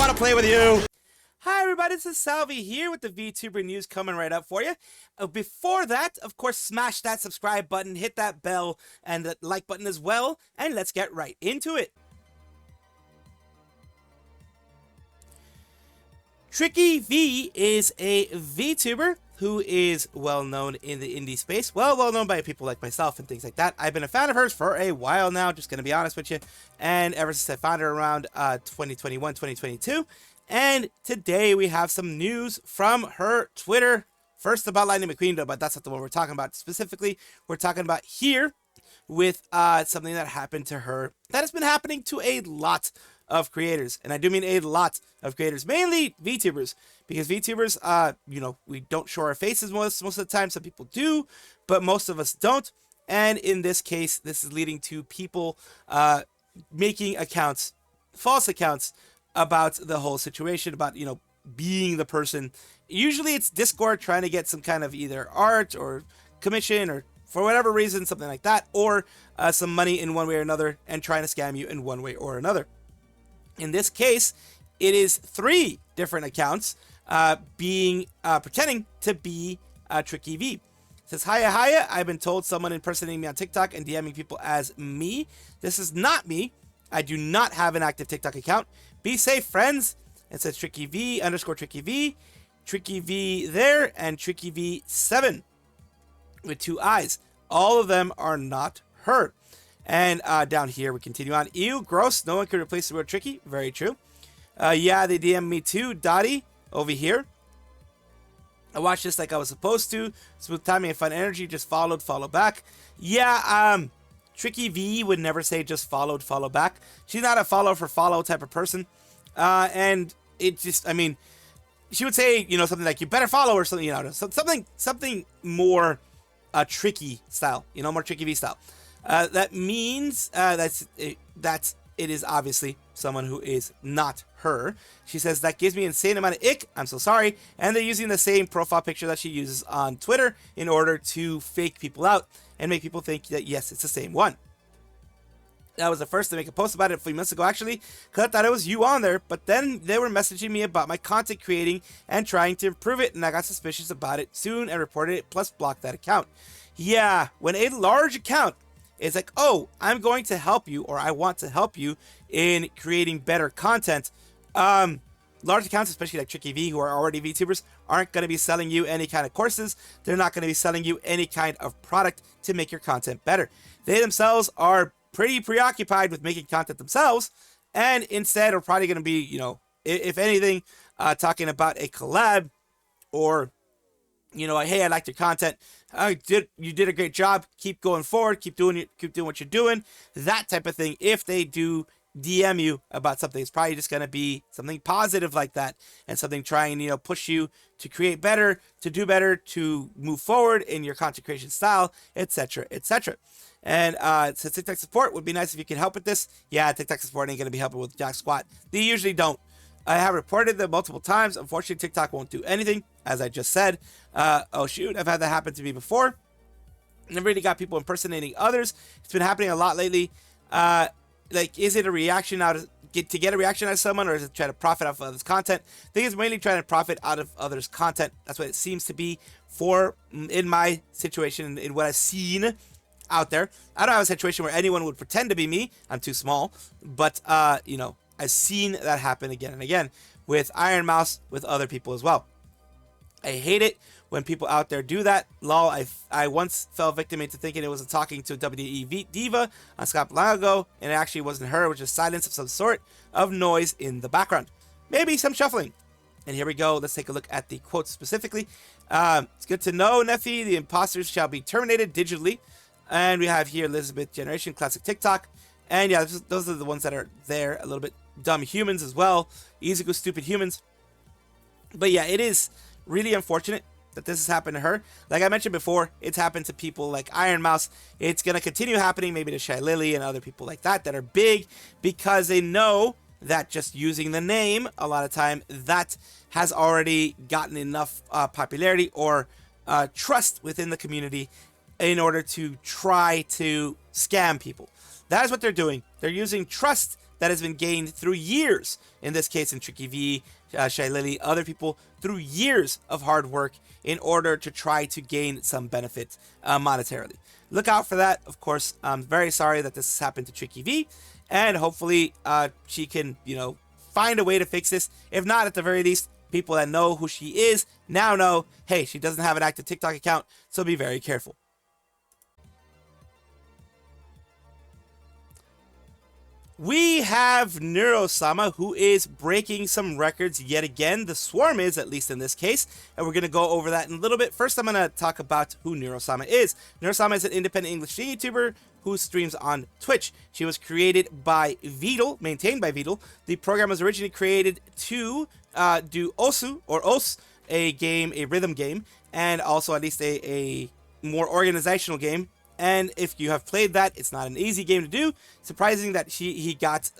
want to play with you. Hi everybody, this is Salvi here with the VTuber news coming right up for you. Before that, of course, smash that subscribe button, hit that bell, and the like button as well, and let's get right into it. Tricky V is a VTuber who is well known in the indie space, well known by people like myself and things like that. I've been a fan of hers for a while now, just gonna be honest with you, and ever since I found her around 2021, 2022. And today we have some news from her Twitter. First about Lightning McQueen, though, but that's not the one we're talking about specifically. We're talking about here with something that happened to her that has been happening to a lot of creators. And I do mean a lot of creators, mainly VTubers, because VTubers, you know, we don't show our faces most of the time. Some people do, but most of us don't. And in this case, this is leading to people making accounts, false accounts, about the whole situation, about, you know, being the person. Usually it's Discord trying to get some kind of either art or commission or for whatever reason, something like that, or some money in one way or another and trying to scam you in one way or another. In this case, it is 3 different accounts pretending to be Tricky V. It says, hiya, I've been told someone impersonating me on TikTok and DMing people as me. This is not me. I do not have an active TikTok account. Be safe, friends. It says Tricky V _ Tricky V there, and Tricky V7 with 2 eyes. All of them are not her. And down here we continue on. Ew, gross. No one could replace the word Tricky. Very true. Yeah, they DM me too. Dottie over here. I watched this like I was supposed to. Smooth timing and fun energy. Just followed, follow back. Yeah, Tricky V would never say just followed, follow back. She's not a follow for follow type of person. And it just, I mean, she would say, you know, something like, you better follow or something, you know, something more tricky style, you know, more Tricky V style. That means it is obviously someone who is not her. She says, that gives me an insane amount of ick. I'm so sorry. And they're using the same profile picture that she uses on Twitter in order to fake people out and make people think that, yes, it's the same one. I was the first to make a post about it a few months ago, actually, because I thought it was you on there, but then they were messaging me about my content creating and trying to improve it, and I got suspicious about it soon and reported it, plus blocked that account. Yeah, when a large account is like, oh, I'm going to help you, or I want to help you in creating better content, large accounts, especially like Tricky V, who are already VTubers, aren't going to be selling you any kind of courses. They're not going to be selling you any kind of product to make your content better. They themselves are pretty preoccupied with making content themselves, and instead are probably going to be, you know, if anything, talking about a collab, or, you know, hey, I liked your content. You did a great job. Keep going forward. Keep doing what you're doing. That type of thing. If they do DM you about something, it's probably just going to be something positive like that, and something trying, you know, push you to create better, to do better, to move forward in your content creation style, etc., etc. And since TikTok support would be nice if you could help with this. Yeah, TikTok support ain't going to be helping with jack squat. They usually don't. I have reported them multiple times. Unfortunately, TikTok won't do anything, as I just said. Oh shoot, I've had that happen to me before. Never really got people impersonating others. It's been happening a lot lately. Like, is it a reaction out of to get a reaction out of someone, or is it trying to profit off of others' content? I think it's mainly trying to profit out of others' content. That's what it seems to be for, in my situation, in what I've seen out there. I don't have a situation where anyone would pretend to be me. I'm too small. But, you know, I've seen that happen again and again with Iron Mouse, with other people as well. I hate it when people out there do that. Lol, I once fell victim into thinking it was talking to a WWE diva on Skype long ago, and it actually wasn't her. It was just silence of some sort of noise in the background. Maybe some shuffling. And here we go. Let's take a look at the quote specifically. It's good to know, Neffy, the imposters shall be terminated digitally. And we have here Elizabeth Generation, classic TikTok. And yeah, those are the ones that are there. A little bit dumb humans as well. Easy go stupid humans. But yeah, it is really unfortunate that this has happened to her. Like I mentioned before, it's happened to people like Iron Mouse. It's going to continue happening maybe to Shy Lily and other people like that are big, because they know that just using the name, a lot of time, that has already gotten enough popularity or trust within the community in order to try to scam people. That is what they're doing. They're using trust that has been gained through years, in this case in Tricky V, Shy Lily, other people, through years of hard work in order to try to gain some benefit monetarily. Look out for that. Of course, I'm very sorry that this has happened to Tricky V, and hopefully she can, find a way to fix this. If not, at the very least, people that know who she is now know, hey, she doesn't have an active TikTok account, so be very careful. We have Neuro-sama, who is breaking some records yet again. The Swarm is, at least in this case, and we're going to go over that in a little bit. First, I'm going to talk about who Neuro-sama is. Neuro-sama is an independent English YouTuber who streams on Twitch. She was created by Vedal, maintained by Vedal. The program was originally created to do Osu, or Os, a rhythm game, and also at least a more organizational game. And if you have played that, it's not an easy game to do. Surprising that he got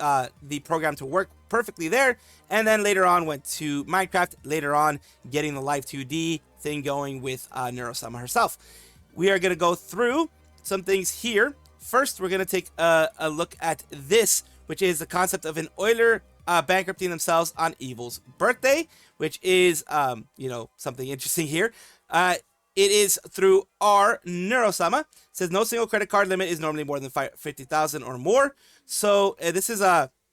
the program to work perfectly there. And then later on went to Minecraft, later on getting the Live 2D thing going with Neuro-sama herself. We are going to go through some things here. First, we're going to take a look at this, which is the concept of an Euler bankrupting themselves on Evil's birthday, which is, something interesting here. It is through our Neuro-sama. It says no single credit card limit is normally more than 50,000 or more. So this is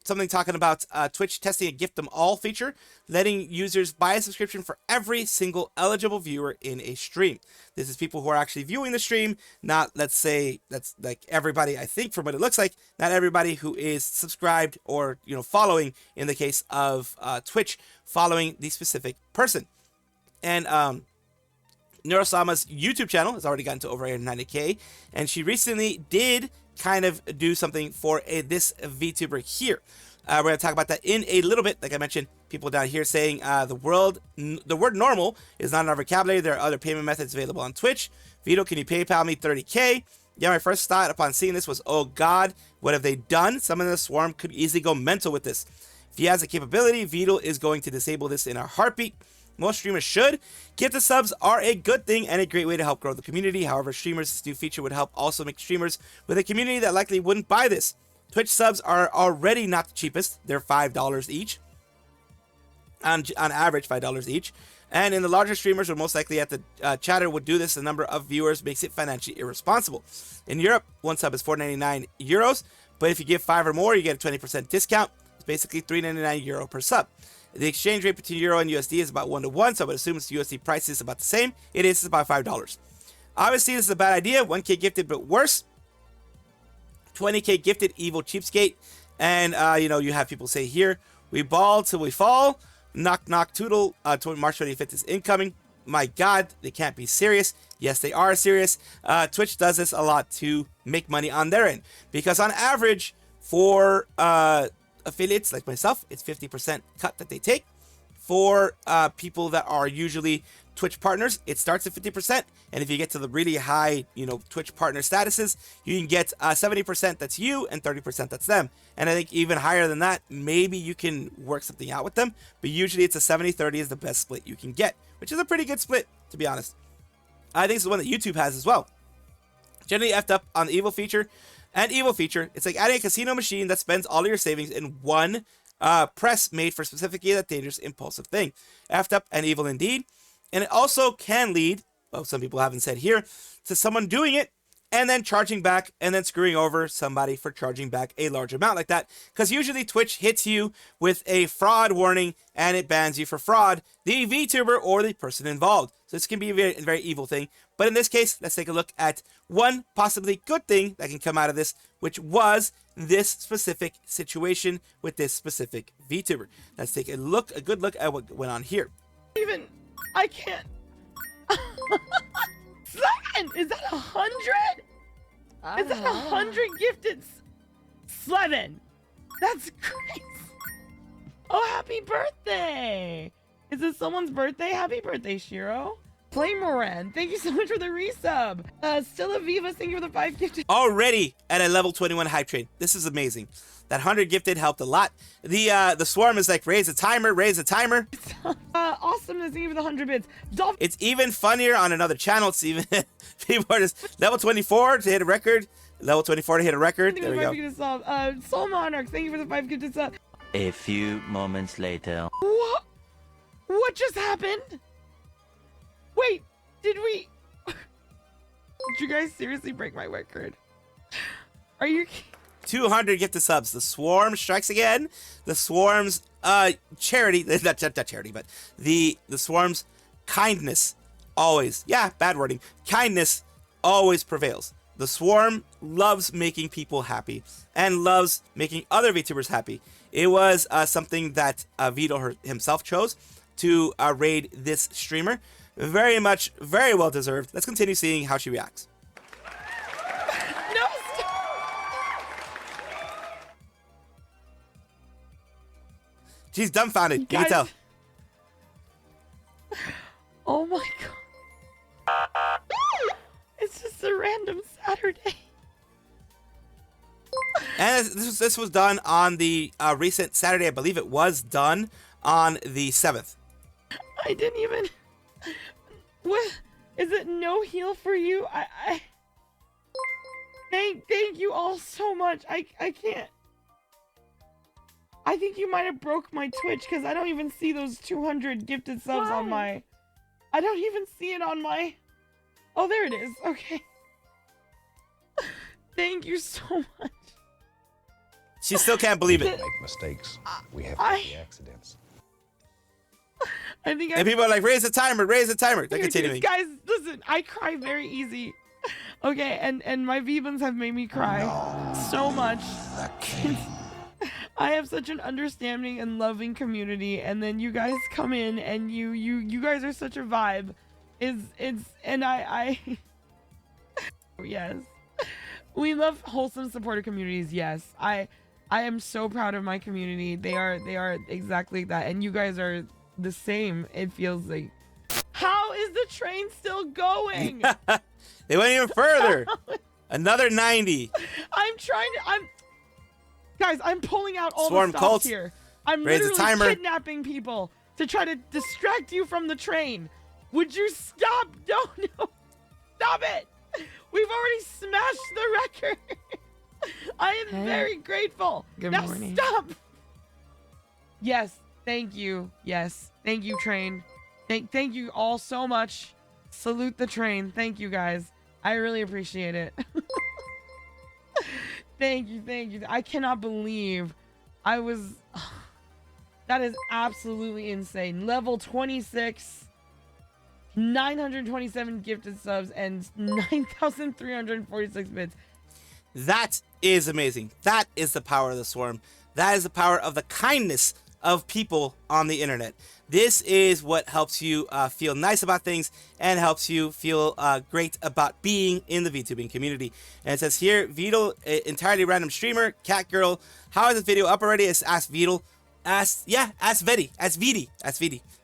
something talking about Twitch testing a gift them all feature, letting users buy a subscription for every single eligible viewer in a stream. This is people who are actually viewing the stream, not, let's say, that's like everybody, I think from what it looks like, not everybody who is subscribed or, following, in the case of Twitch, following the specific person. And Neuro-sama's YouTube channel has already gotten to over 90K, and she recently did kind of do something for this VTuber here. We're going to talk about that in a little bit. Like I mentioned, people down here saying the word normal is not in our vocabulary. There are other payment methods available on Twitch. Vito, can you PayPal me 30K? Yeah, my first thought upon seeing this was, oh God, what have they done? Someone in the Swarm could easily go mental with this. If he has the capability, Vito is going to disable this in a heartbeat. Most streamers should. Gifted subs are a good thing and a great way to help grow the community. However, streamers, this new feature would help also make streamers with a community that likely wouldn't buy this. Twitch subs are already not the cheapest. They're $5 each. On average, $5 each. And in the larger streamers would most likely at the chatter would do this. The number of viewers makes it financially irresponsible. In Europe, one sub is 4.99 euros. But if you give 5 or more, you get a 20% discount. It's basically 3.99 euro per sub. The exchange rate between Euro and USD is about 1 to 1, so I would assume the USD price is about the same. It is about $5. Obviously, this is a bad idea. 1K gifted, but worse. 20K gifted, evil cheapskate. And, you have people say here, we ball till we fall. Knock, knock, toodle. March 25th is incoming. My God, they can't be serious. Yes, they are serious. Twitch does this a lot to make money on their end. Because on average, for affiliates like myself, it's 50% cut that they take. For people that are usually Twitch partners, it starts at 50%, and if you get to the really high, Twitch partner statuses, you can get 70% that's you and 30% that's them. And I think even higher than that, maybe you can work something out with them, but usually it's a 70-30 is the best split you can get, which is a pretty good split, to be honest. I think it's the one that YouTube has as well. Generally effed up on the evil feature. And evil feature, it's like adding a casino machine that spends all of your savings in one press made for specifically that dangerous, impulsive thing. Effed up and evil indeed. And it also can lead, well, some people haven't said here, to someone doing it and then charging back and then screwing over somebody for charging back a large amount like that. Because usually Twitch hits you with a fraud warning and it bans you for fraud, the VTuber or the person involved. So this can be a very, very evil thing. But in this case, let's take a look at one possibly good thing that can come out of this, which was this specific situation with this specific VTuber. Let's take a good look at what went on here. I can't. Is that 100? Is that 100 gifted? Slevin. That's crazy. Oh, happy birthday. Is this someone's birthday? Happy birthday, Shiro. Play Moran, thank you so much for the resub. Stilla Viva, thank you for the 5 gifted. Already at a level 21 hype train. This is amazing. That 100 gifted helped a lot. The Swarm is like, raise the timer, raise the timer. Awesomeness, thank you for the 100 bits. It's even funnier on another channel. It's even, people are just level 24 to hit a record. Level 24 to hit a record. Thank you There for we the 5 go. gifted sub. Soul Monarch, thank you for the 5 gifted sub. A few moments later. What? What just happened? Wait, did we... Did you guys seriously break my record? Are you... 200 gifted subs. The Swarm strikes again. The Swarm's charity, not charity, but the Swarm's kindness always, yeah, bad wording, kindness always prevails. The Swarm loves making people happy and loves making other VTubers happy. It was something that Vito himself chose to raid this streamer. Very well deserved. Let's continue seeing how she reacts. No, She's dumbfounded. You can Guys. tell. Oh my god. It's just a random Saturday. And this was done on the recent Saturday. I believe it was done on the 7th. I didn't even... What? Is it no heal for you? Thank you all so much. I can't... I think you might have broke my Twitch because I don't even see those 200 gifted subs on my... I don't even see it on my... Oh, there it is. Okay. Thank you so much. She still can't believe it. We make mistakes. We have happy accidents. I think And people are like, raise the timer, raise the timer. They're Here, continuing. guys, listen, I cry very easy. Okay, and my Vebans have made me cry so much. I have such an understanding and loving community, and then you guys come in and you guys are such a vibe. I yes. We love wholesome supportive communities, yes. I am so proud of my community. They are exactly that, and you guys are the same. It feels like. How is the train still going? They went even further. Another 90. Guys, I'm pulling out all Swarm the stops cults. here. I'm Raise the literally timer. kidnapping people to try to distract you from the train. Would you stop? Don't no. Stop it. We've already smashed the record. I am very grateful. Good now morning. Stop. Yes, thank you. Yes, thank you, train. Thank you all so much. Salute the train. Thank you, guys. I really appreciate it. Thank you. I cannot believe I was... That is absolutely insane. Level 26, 927 gifted subs, and 9,346 bits. That is amazing. That is the power of the Swarm. That is the power of the kindness of people on the internet. This is what helps you feel nice about things and helps you feel great about being in the VTubing community. And it says here, Vidal, entirely random streamer, cat girl. How is this video up already? It's Ask Vidal. Ask Vidi.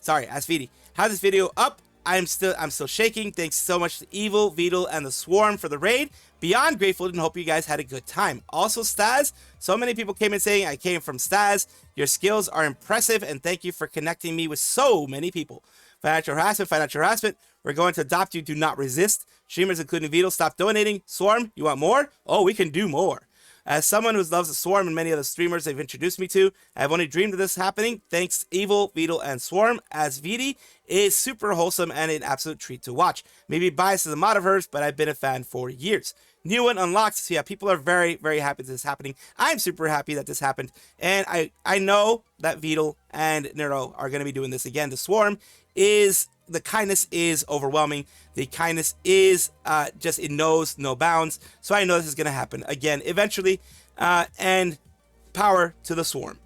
Sorry, Ask Vidi. How is this video up? I'm still shaking. Thanks so much to Evil, Vidal, and the Swarm for the raid. Beyond grateful and hope you guys had a good time. Also, Staz, so many people came in saying I came from Staz. Your skills are impressive, and thank you for connecting me with so many people. Financial harassment. We're going to adopt you. Do not resist. Streamers, including Vidal, stop donating. Swarm, you want more? Oh, we can do more. As someone who loves the Swarm and many other streamers they've introduced me to, I've only dreamed of this happening. Thanks, Evil, Vidal, and Swarm. As Vidi is super wholesome and an absolute treat to watch. Maybe biased as a mod of hers, but I've been a fan for years. New one unlocked. So yeah, people are very, very happy this is happening. I'm super happy that this happened. And I know that Vidal and Neuro are going to be doing this again. The Swarm is... The kindness is overwhelming. The kindness is just, it knows no bounds. So I know this is going to happen again eventually. And power to the Swarm.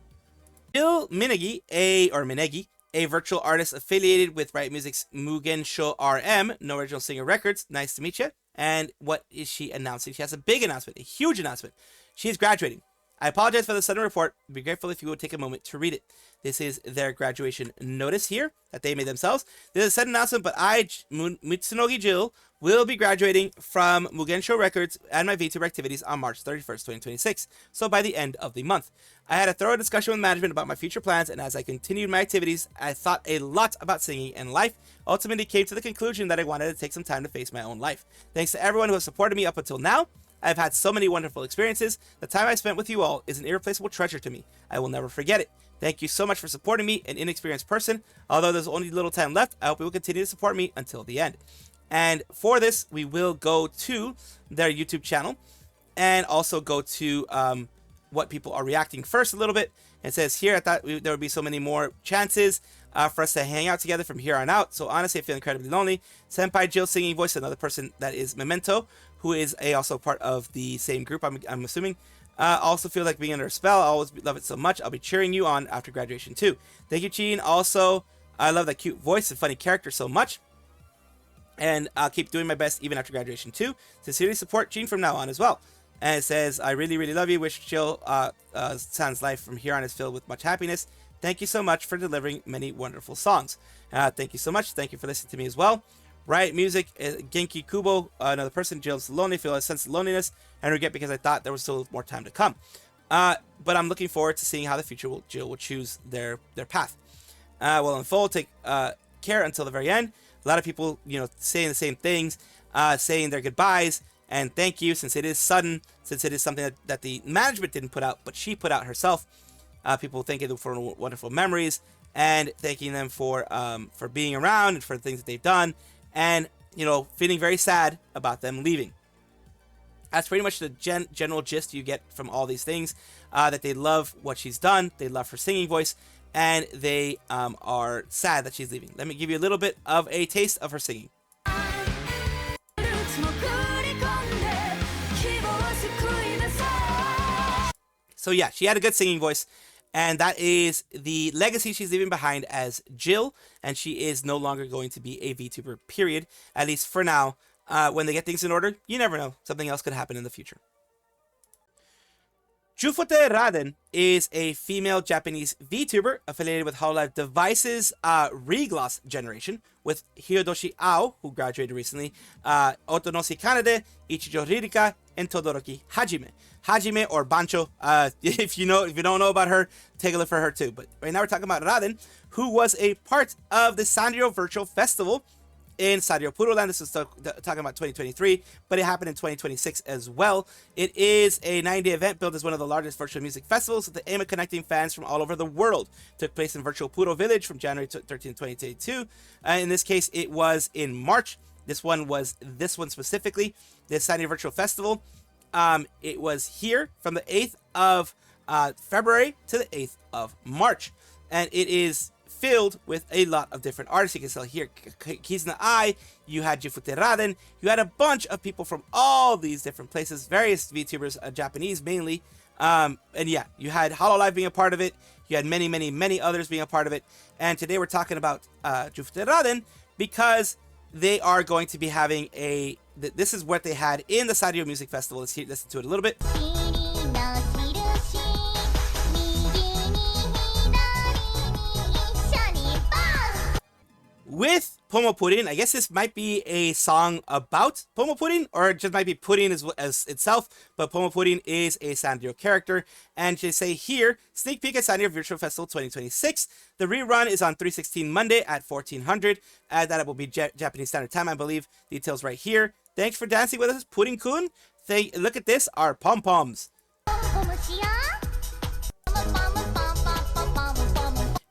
Bill Minegi, a virtual artist affiliated with Riot Music's Mugen Sho RM, No Original Singer Records. Nice to meet you. And what is she announcing? She has a big announcement, a huge announcement. She's graduating. I apologize for the sudden report. I'd be grateful if you would take a moment to read it. This is their graduation notice here that they made themselves. This is a sudden announcement, but I, Mitsunogi Jill, will be graduating from Mugen Sho Records and my VTuber activities on March 31st, 2026. So by the end of the month. I had a thorough discussion with management about my future plans, and as I continued my activities, I thought a lot about singing and life. Ultimately came to the conclusion that I wanted to take some time to face my own life. Thanks to everyone who has supported me up until now. I've had so many wonderful experiences. The time I spent with you all is an irreplaceable treasure to me. I will never forget it. Thank you so much for supporting me, an inexperienced person. Although there's only little time left, I hope you will continue to support me until the end. And for this, we will go to their YouTube channel and also go to what people are reacting first a little bit. It says here, I thought there would be so many more chances for us to hang out together from here on out. So honestly, I feel incredibly lonely. Senpai Jill singing voice, another person that is Memento, who is also part of the same group, I'm assuming. Also feel like being under a spell. I always love it so much. I'll be cheering you on after graduation too. Thank you, Gene. Also, I love that cute voice and funny character so much. And I'll keep doing my best even after graduation too. Sincerely support Gene from now on as well. And it says, I really, really love you. Wish Jill San's life from here on is filled with much happiness. Thank you so much for delivering many wonderful songs. Thank you so much. Thank you for listening to me as well. Riot Music, Genki Kubo, another person, Jill's lonely, feel a sense of loneliness and regret because I thought there was still more time to come. But I'm looking forward to seeing how the future Jill will choose their path. Will unfold. Take care until the very end. A lot of people, saying the same things, saying their goodbyes and thank you, since it is sudden, since it is something that the management didn't put out, but she put out herself. People thanking them for wonderful memories and thanking them for being around and for the things that they've done, and feeling very sad about them leaving. That's pretty much the general gist you get from all these things. That they love what she's done, they love her singing voice, and they are sad that she's leaving. Let me give you a little bit of a taste of her singing. So yeah, she had a good singing voice, and that is the legacy she's leaving behind as Jill, and she is no longer going to be a VTuber, period, at least for now. When they get things in order, you never know. Something else could happen in the future. Jufuutei Raden is a female Japanese VTuber affiliated with Hololive Devices Regloss generation, with Hyodoshi Ao, who graduated recently, Otonoshi Kanade, Ichijo Ririka, and Todoroki Hajime. Hajime, or Bancho, if you don't know about her, take a look for her too. But right now we're talking about Raden, who was a part of the Sanrio Virtual Festival in Sanrio Puroland. This is talking about 2023, but it happened in 2026 as well. It is a 9-day event billed as one of the largest virtual music festivals with the aim of connecting fans from all over the world. Took place in Virtual Puro Village from January 13, 2022. In this case, it was in March. This one specifically, the Sanrio Virtual Festival. It was here from the 8th of February to the 8th of March. And it is filled with a lot of different artists. You can see here, Kizuna Ai, you had Jufuutei Raden, you had a bunch of people from all these different places, various VTubers, Japanese mainly. And yeah, you had Hololive being a part of it. You had many, many, many others being a part of it. And today we're talking about Jufuutei Raden because they are going to be having this is what they had in the Sanrio Music Festival. Let's listen to it a little bit. With Pomo Pudding, I guess this might be a song about Pomo Pudding, or it just might be pudding as itself, but Pomo Pudding is a Sanrio character. And they say here, sneak peek at Sanrio Virtual Festival 2026. The rerun is on 3/16 Monday at 1400. That will be Japanese Standard Time, I believe. Details right here. Thanks for dancing with us, Pudding-kun. Look at this, our pom-poms.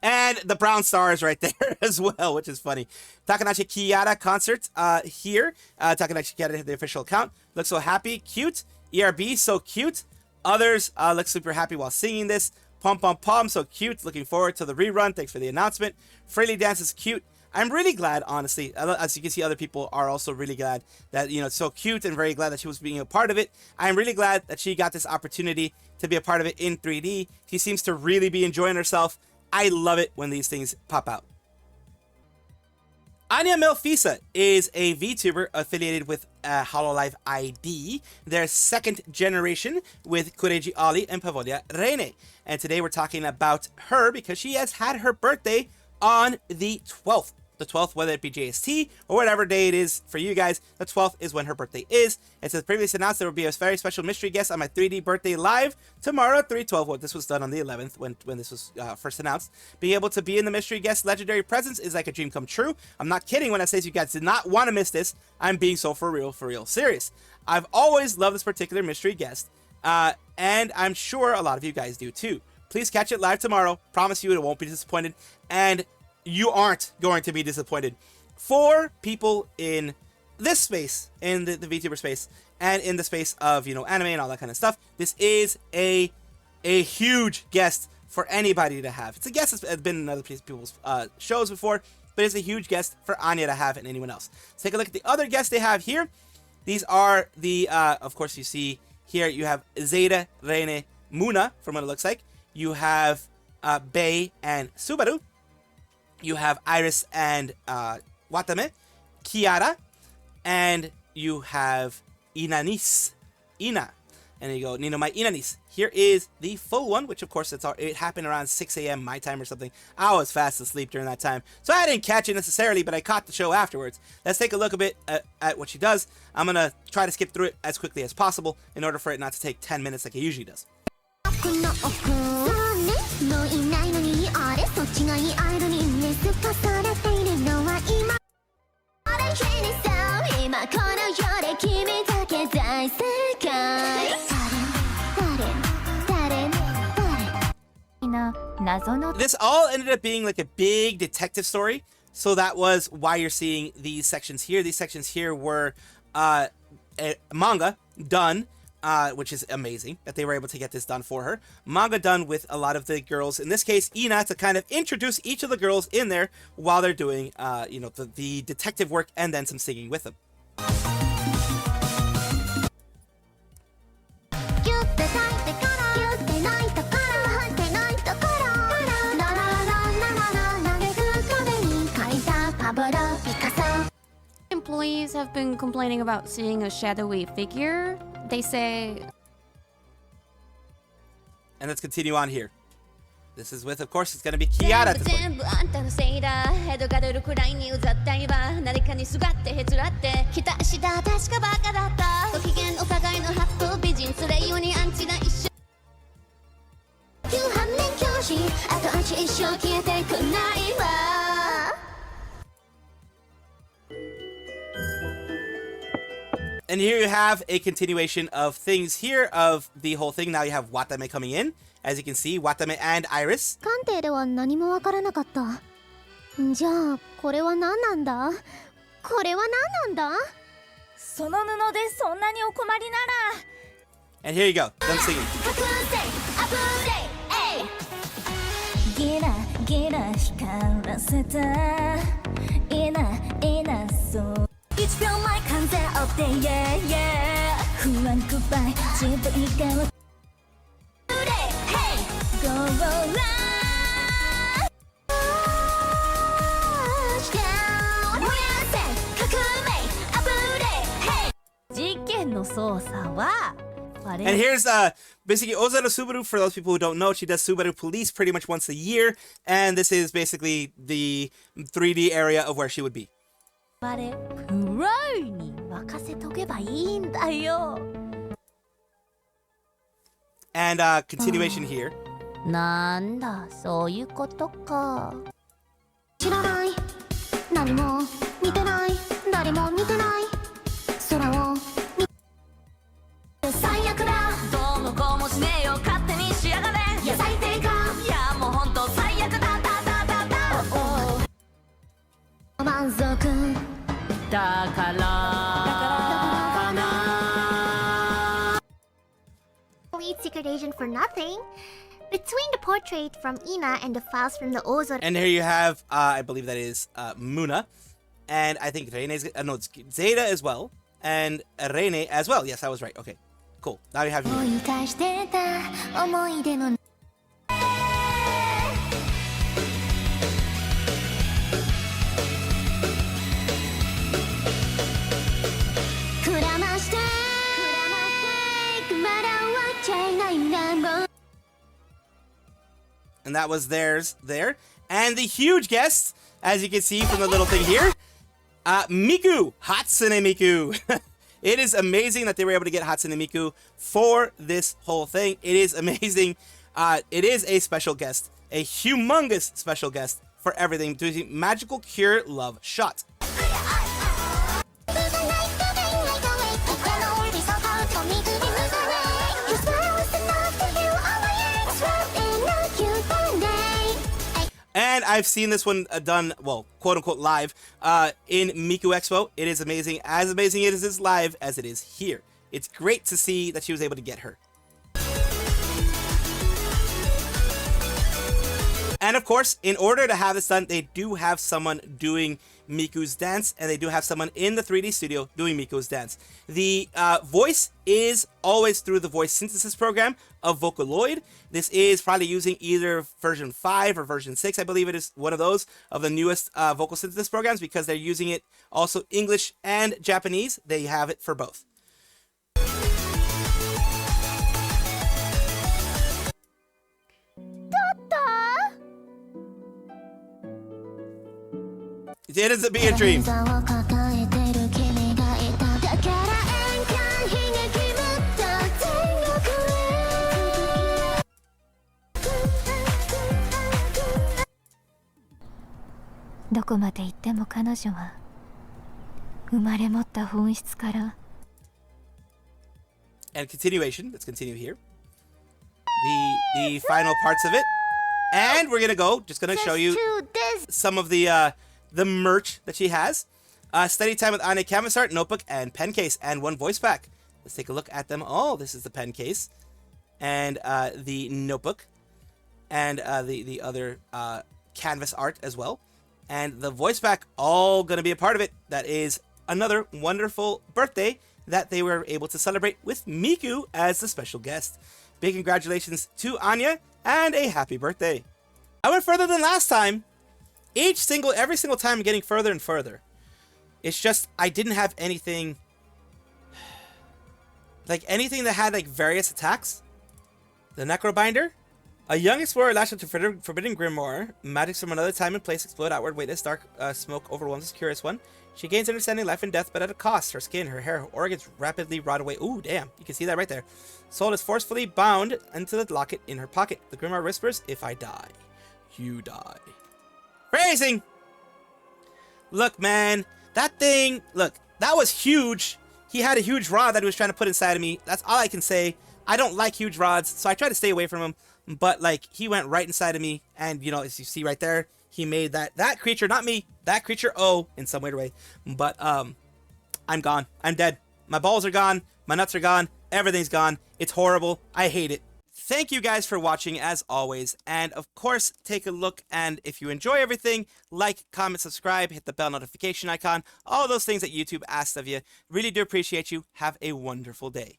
And the brown stars right there as well, which is funny. Takanashi Kiyada concert here. Takanashi Kiyada hit the official account. Looks so happy, cute. ERB, so cute. Others look super happy while singing this. Pom Pom Pom, so cute. Looking forward to the rerun. Thanks for the announcement. Freely Dance is cute. I'm really glad, honestly. As you can see, other people are also really glad that, it's so cute, and very glad that she was being a part of it. I'm really glad that she got this opportunity to be a part of it in 3D. She seems to really be enjoying herself. I love it when these things pop out. Anya Melfisa is a VTuber affiliated with Hololive ID, their second generation with Kureji Ali and Pavolia Reine. And today we're talking about her because she has had her birthday on the 12th. the 12th, whether it be JST or whatever day it is for you guys. The 12th is when her birthday is. It says previously announced there will be a very special mystery guest on my 3D birthday live tomorrow at 3/12. Well, this was done on the 11th when this was first announced. Being able to be in the mystery guest legendary presence is like a dream come true. I'm not kidding when I say you guys did not want to miss this. I'm being so for real serious. I've always loved this particular mystery guest, and I'm sure a lot of you guys do too. Please catch it live tomorrow. Promise you it won't be disappointed, and you aren't going to be disappointed. For people in this space, in the VTuber space, and in the space of, you know, anime and all that kind of stuff, this is a huge guest for anybody to have. It's a guest that's been in other people's shows before, but it's a huge guest for Anya to have and anyone else. Let's take a look at the other guests they have here. These are the, of course, you see here, you have Zeta, Rene, Muna, from what it looks like. You have Bei and Subaru. You have Iris and Watame, Kiara, and you have Ina. And there you go, Nino, my Inanis. Here is the full one, which of course it happened around 6 a.m. my time or something. I was fast asleep during that time, so I didn't catch it necessarily, but I caught the show afterwards. Let's take a look a bit at what she does. I'm gonna try to skip through it as quickly as possible in order for it not to take 10 minutes like it usually does. This all ended up being like a big detective story, so that was why you're seeing these sections here. These sections here were a manga done, which is amazing that they were able to get this done for her. Manga done with a lot of the girls, in this case Ina, to kind of introduce each of the girls in there while they're doing you know, the detective work, and then some singing with them. Employees have been complaining about seeing a shadowy figure. They say... And let's continue on here. This is with, of course, it's going to be Kiara at this point. And here you have a continuation of things here of the whole thing. Now you have Watame coming in. As you can see, Watame and Iris. 鑑定では何もわからなかった。じゃあ、これは何なんだ？これは何なんだ？その布でそんなにお困りなら。 And here you go, them singing. ギラギラ光らせた。いなそう。1秒前完全オフで yeah yeah 不安グッバイ自分以外は Go roll 事件の捜査は And here's basically Ozora Subaru. For those people who don't know, she does Subaru Police pretty much once a year, and this is basically the 3D area of where she would be. プロに任せとけばいいんだよ。 And continuation here. なんだ、そういうことか。知らない、何も見てない、誰も見てない。空を見て最悪だ。どうもこうもしねえよ、勝手にしやがれ。いや最低か、いやもうほんと最悪だ。満足。 Complete secret agent for nothing. Between the portrait from Ina and the files from the Ozora. And here you have, I believe that is Muna, and I think Rene's, no, it's Zeta as well, and Rene as well. Yes, I was right. Okay, cool. Now you have you. And that was theirs there. And the huge guest, as you can see from the little thing here, Miku, Hatsune Miku. It is amazing that they were able to get Hatsune Miku for this whole thing. It is amazing. It is a special guest, a humongous special guest for everything, doing magical cure love shot. And I've seen this one done, well, quote unquote live, in Miku Expo. It is amazing. As amazing it is live as it is here. It's great to see that she was able to get her. And of course, in order to have this done, they do have someone doing Miku's dance, and they do have someone in the 3D studio doing Miku's dance. The voice is always through the voice synthesis program of Hololive. This is probably using either version 5 or version 6, I believe it is one of those of the newest vocal synthesis programs, because they're using it also English and Japanese. They have it for both. It is be a dream. And continuation. Let's continue here. The final parts of it. And we're just gonna show you some of the merch that she has. Study time with Anya canvas art, notebook, and pen case, and one voice pack. Let's take a look at them all. This is the pen case, and the notebook, and the other canvas art as well, and the voice pack, all gonna be a part of it. That is another wonderful birthday that they were able to celebrate with Miku as the special guest. Big congratulations to Anya, and a happy birthday. I went further than last time. Every single time I'm getting further and further. It's just, I didn't have anything, like anything that had like various attacks. The Necro Binder. A young explorer lashed into forbidden grimoire. Magics from another time and place explode outward. Witness dark smoke overwhelms this curious one. She gains understanding life and death, but at a cost. Her skin, her hair, her organs rapidly rot away. Ooh, damn. You can see that right there. Soul is forcefully bound into the locket in her pocket. The grimoire whispers, if I die, you die. Phrasing! Look, man. That thing, look, that was huge. He had a huge rod that he was trying to put inside of me. That's all I can say. I don't like huge rods, so I try to stay away from him. But, like, he went right inside of me. And, you know, as you see right there, he made that creature, not me, that creature, in some weird way. But, I'm gone. I'm dead. My balls are gone. My nuts are gone. Everything's gone. It's horrible. I hate it. Thank you guys for watching, as always. And, of course, take a look. And if you enjoy everything, like, comment, subscribe, hit the bell notification icon. All those things that YouTube asks of you. Really do appreciate you. Have a wonderful day.